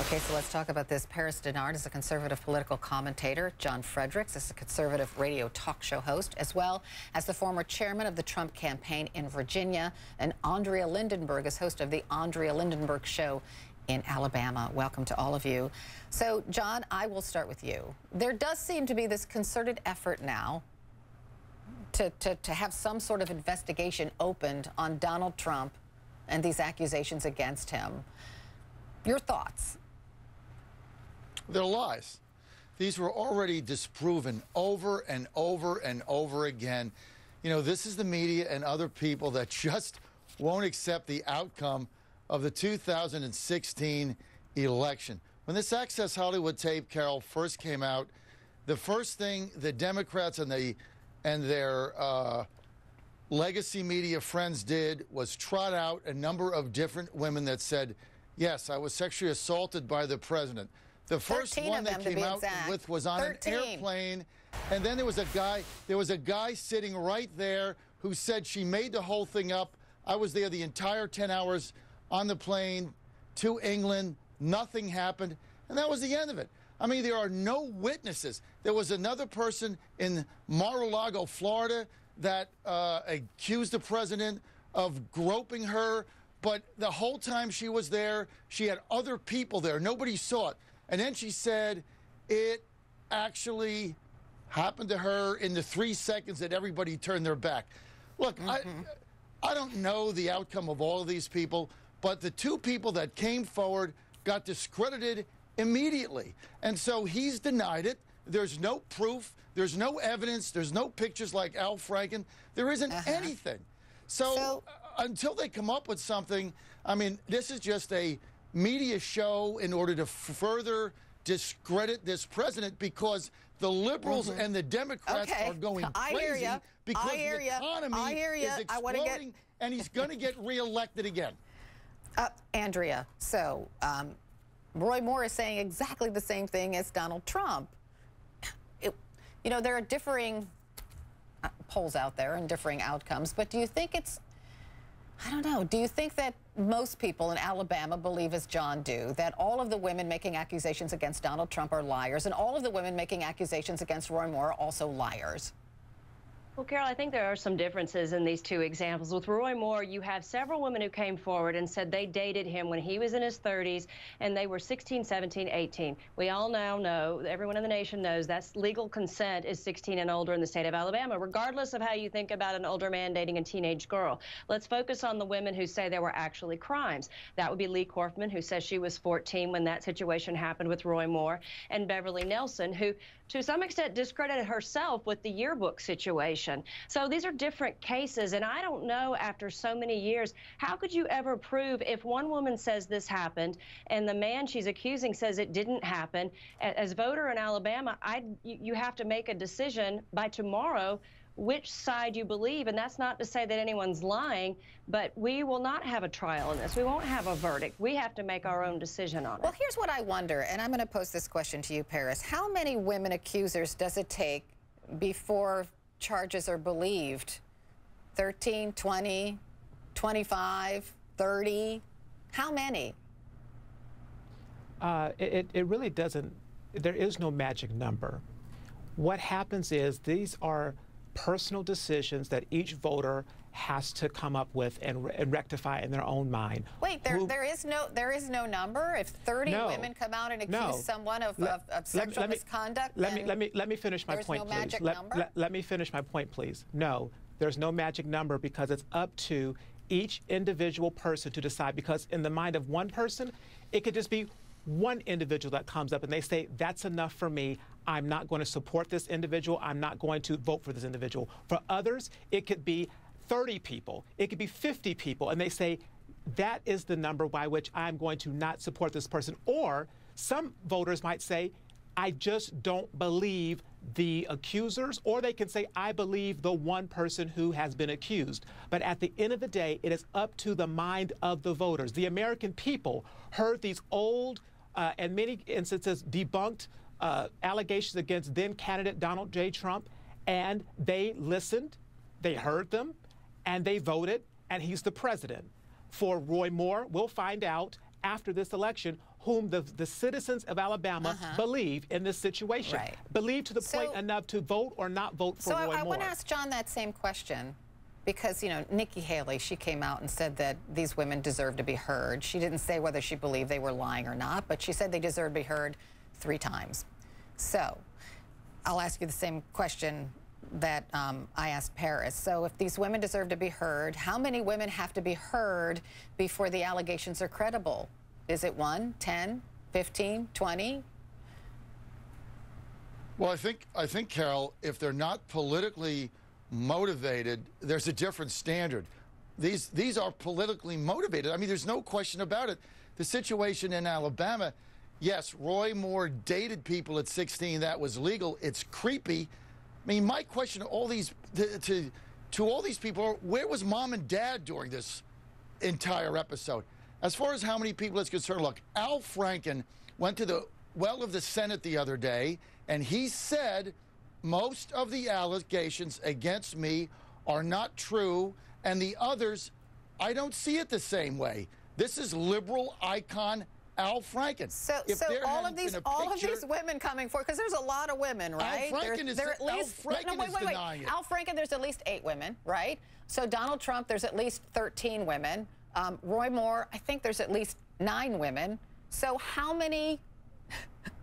Okay, so let's talk about this. Paris Denard is a conservative political commentator. John Fredericks is a conservative radio talk show host, as well as the former chairman of the Trump campaign in Virginia. And Andrea Lindenberg is host of the Andrea Lindenberg Show in Alabama. Welcome to all of you. So, John, I will start with you. There does seem to be this concerted effort now to have some sort of investigation opened on Donald Trump and these accusations against him. Your thoughts? They're lies. These were already disproven over and over and over again. You know, this is the media and other people that just won't accept the outcome of the 2016 election. When this Access Hollywood tape, Carol, first came out, the first thing the Democrats and their legacy media friends did was trot out a number of different women that said, yes, I was sexually assaulted by the president. The first one they came out with was on an airplane, and then there was a guy sitting right there who said she made the whole thing up. I was there the entire 10 hours on the plane to England. Nothing happened, and that was the end of it. I mean, there are no witnesses. There was another person in Mar-a-Lago, Florida, that accused the president of groping her, but the whole time she was there, she had other people there. Nobody saw it. And then she said it actually happened to her in the 3 seconds that everybody turned their back. Look, I don't know the outcome of all of these people, but the two people that came forward got discredited immediately. And so he's denied it. There's no proof. There's no evidence. There's no pictures like Al Franken. There isn't anything. So until they come up with something, I mean, this is just a media show in order to further discredit this president, because the liberals and the Democrats are going crazy because the economy is exploding, and he's going to get reelected again. Andrea, so Roy Moore is saying exactly the same thing as Donald Trump. You know, there are differing polls out there and differing outcomes, but do you think it's, I don't know, do you think that most people in Alabama believe, as John do, that all of the women making accusations against Donald Trump are liars, and all of the women making accusations against Roy Moore are also liars? Well, Carol, I think there are some differences in these two examples. With Roy Moore, you have several women who came forward and said they dated him when he was in his 30s, and they were 16, 17, 18. We all now know, everyone in the nation knows, that's legal consent is 16 and older in the state of Alabama, regardless of how you think about an older man dating a teenage girl. Let's focus on the women who say there were actually crimes. That would be Lee Korfman, who says she was 14 when that situation happened with Roy Moore, and Beverly Nelson, who to some extent discredited herself with the yearbook situation. So these are different cases, and I don't know, after so many years, how could you ever prove, if one woman says this happened and the man she's accusing says it didn't happen? As a voter in Alabama, you have to make a decision by tomorrow which side you believe, and that's not to say that anyone's lying, but we will not have a trial in this. We won't have a verdict. We have to make our own decision on it. Well, here's what I wonder, and I'm going to pose this question to you, Paris. How many women accusers does it take before charges are believed? 13, 20, 25, 30? How many? It really doesn't. There is no magic number. What happens is these are personal decisions that each voter has to come up with and rectify in their own mind. Wait, there is no number? If 30 women come out and accuse someone of sexual misconduct, let me finish my point, please. There's no magic number? Let me finish my point, please. No, there's no magic number, because it's up to each individual person to decide, because in the mind of one person, it could just be one individual that comes up and they say, that's enough for me. I'm not going to support this individual. I'm not going to vote for this individual. For others, it could be 30 people. It could be 50 people. And they say, that is the number by which I'm going to not support this person. Or some voters might say, I just don't believe the accusers, or they can say, I believe the one person who has been accused. But at the end of the day, it is up to the mind of the voters. The American people heard these old and many instances debunked allegations against then candidate Donald J. Trump, and they listened, they heard them, and they voted, and he's the president. For Roy Moore, we'll find out after this election whom the citizens of Alabama believe in this situation. Right. Believe to the point enough to vote or not vote for Roy Moore. So I want to ask John that same question. Because, you know, Nikki Haley, she came out and said that these women deserve to be heard. She didn't say whether she believed they were lying or not, but she said they deserve to be heard 3 times. So I'll ask you the same question that I asked Paris. So if these women deserve to be heard, how many women have to be heard before the allegations are credible? Is it 1, 10, 15, 20? Well, I think, Carol, if they're not politically motivated, there's a different standard. These are politically motivated. I mean, there's no question about it. The situation in Alabama, yes, Roy Moore dated people at 16. That was legal. It's creepy. I mean, my question to all these to all these people are, where was mom and dad during this entire episode? As far as how many people is concerned, look, Al Franken went to the well of the Senate the other day, and he said most of the allegations against me are not true, and the others, I don't see it the same way. This is liberal icon Al Franken. So all of these women coming forward, because there's a lot of women, right? Al Franken is denying it. Al Franken, there's at least 8 women, right? So Donald Trump, there's at least 13 women. Roy Moore, I think there's at least 9 women. So how many?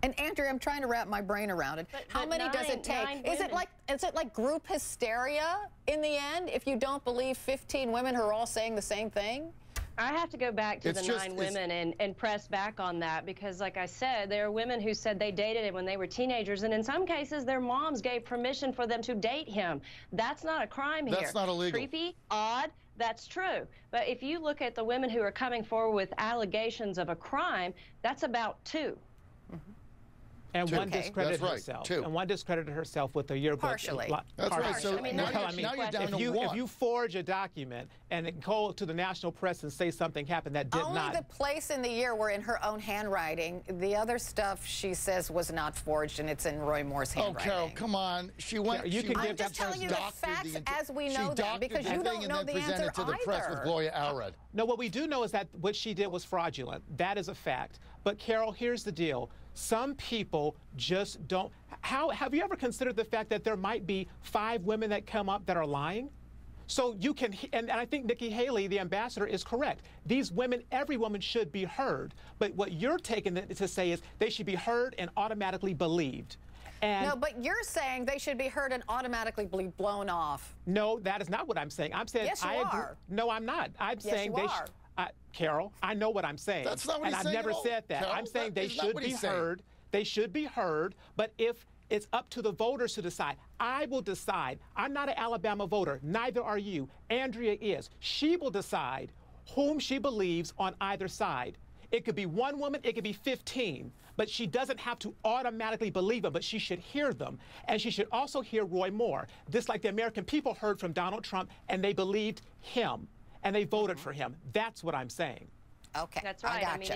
And Andrea, I'm trying to wrap my brain around it. How many does it take? Is it like group hysteria in the end if you don't believe 15 women who are all saying the same thing? I have to go back to the 9 women and press back on that because, like I said, there are women who said they dated him when they were teenagers, and in some cases their moms gave permission for them to date him. That's not a crime here. That's not illegal. Creepy, odd, that's true. But if you look at the women who are coming forward with allegations of a crime, that's about 2. And one discredited herself. And one discredited herself with a yearbook. Partially. That's right. So now you're down to 1. If you forge a document and go to the national press and say something happened that did not. Only the place in the year were in her own handwriting. The other stuff she says was not forged, and it's in Roy Moore's handwriting. Oh, Carol, come on. I'm just telling you the facts as we know them, because you don't know the answer to the press with Gloria Allred. No, what we do know is that what she did was fraudulent. That is a fact. But Carol, here's the deal. Some people just don't. Have you ever considered the fact that there might be 5 women that come up that are lying? So you can, and I think Nikki Haley, the ambassador, is correct. These women, every woman should be heard. But what you're taking to say is they should be heard and automatically believed. And no, but you're saying they should be heard and automatically be blown off. No, that is not what I'm saying. I'm saying yes, you are. No, I'm not. I'm saying they should. Carol, I know what I'm saying. That's not what he's saying. And I've never said that. Carol, I'm saying they should be heard. They should be heard. But if it's up to the voters to decide, I will decide. I'm not an Alabama voter. Neither are you. Andrea is. She will decide whom she believes on either side. It could be 1 woman. It could be 15. But she doesn't have to automatically believe them, but she should hear them. And she should also hear Roy Moore. Just like the American people heard from Donald Trump, and they believed him. And they voted for him. That's what I'm saying. Okay. That's right. I mean,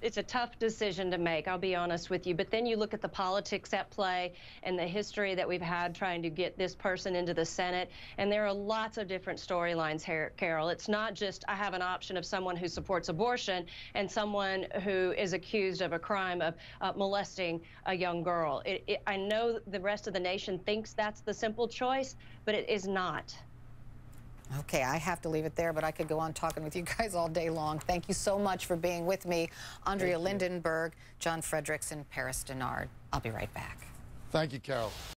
it's a tough decision to make, I'll be honest with you. But then you look at the politics at play and the history that we've had trying to get this person into the Senate. And there are lots of different storylines here, Carol. It's not just I have an option of someone who supports abortion and someone who is accused of a crime of molesting a young girl. I know the rest of the nation thinks that's the simple choice, but it is not. Okay, I have to leave it there, but I could go on talking with you guys all day long. Thank you so much for being with me. Andrea Lindenberg, John Fredericks, and Paris Denard. I'll be right back. Thank you, Carol.